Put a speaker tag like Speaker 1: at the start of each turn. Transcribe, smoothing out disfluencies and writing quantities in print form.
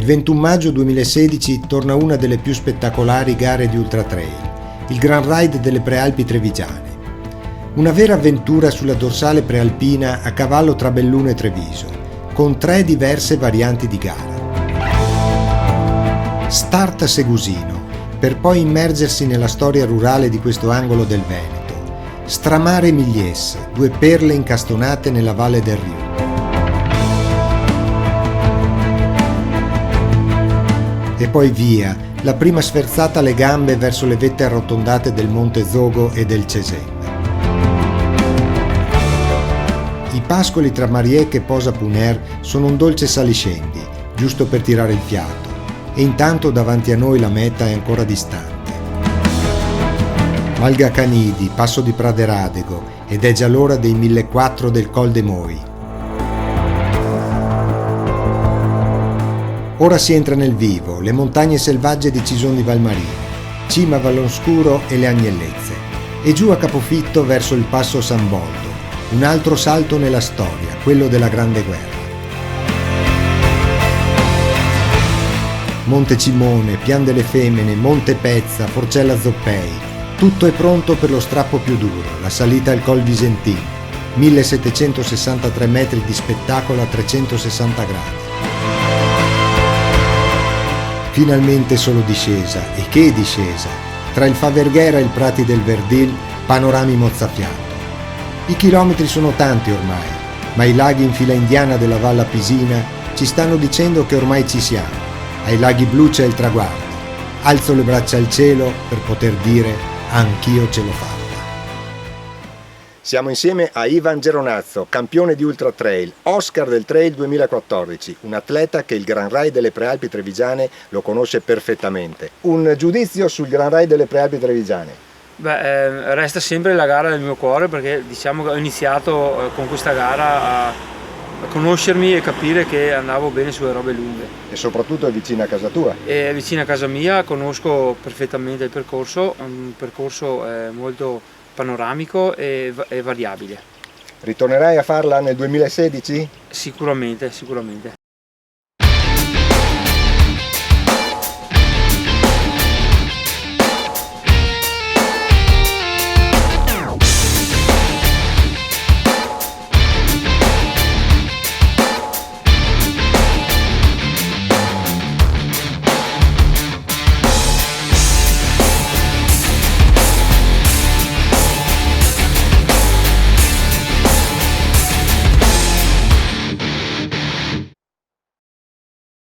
Speaker 1: Il 21 maggio 2016 torna una delle più spettacolari gare di Ultra Trail, il Grand Ride delle Prealpi Trevigiane. Una vera avventura sulla dorsale prealpina a cavallo tra Belluno e Treviso, con 3 diverse varianti di gara. Start a Segusino, per poi immergersi nella storia rurale di questo angolo del Veneto. Stramare Migliesse, 2 perle incastonate nella Valle del Riu. E poi via, la prima sferzata alle gambe verso le vette arrotondate del Monte Zogo e del Cesena. I pascoli tra Mariecche e Posa Puner sono un dolce saliscendi, giusto per tirare il fiato, e intanto davanti a noi la meta è ancora distante. Malga Canidi, passo di Praderadego, ed è già l'ora dei 1400 del Col de Moi. Ora si entra nel vivo, le montagne selvagge di Cison di Valmarino, cima Vallonscuro e le Agnellezze, e giù a Capofitto verso il passo San Boldo, un altro salto nella storia, quello della Grande Guerra. Monte Cimone, Pian delle Femmine, Monte Pezza, Forcella Zoppei, tutto è pronto per lo strappo più duro, la salita al Col Visentin, 1763 metri di spettacolo a 360 gradi. Finalmente solo discesa, e che discesa! Tra il Faverghera e il Prati del Verdil, panorami mozzafiato. I chilometri sono tanti ormai, ma i laghi in fila indiana della Valle Apisina ci stanno dicendo che ormai ci siamo. Ai laghi blu c'è il traguardo. Alzo le braccia al cielo per poter dire anch'io ce l'ho fatta. Siamo insieme a Ivan Geronazzo, campione di Ultra Trail, Oscar del Trail 2014, un atleta che il Grand Ride delle Prealpi Trevigiane lo conosce perfettamente. Un giudizio sul Grand Ride delle Prealpi Trevigiane?
Speaker 2: Resta sempre la gara del mio cuore, perché diciamo che ho iniziato con questa gara a conoscermi e capire che andavo bene sulle robe lunghe.
Speaker 1: E soprattutto è vicina a casa tua?
Speaker 2: È vicina a casa mia, conosco perfettamente il percorso, un percorso molto panoramico e variabile.
Speaker 1: Ritornerai a farla nel 2016?
Speaker 2: Sicuramente.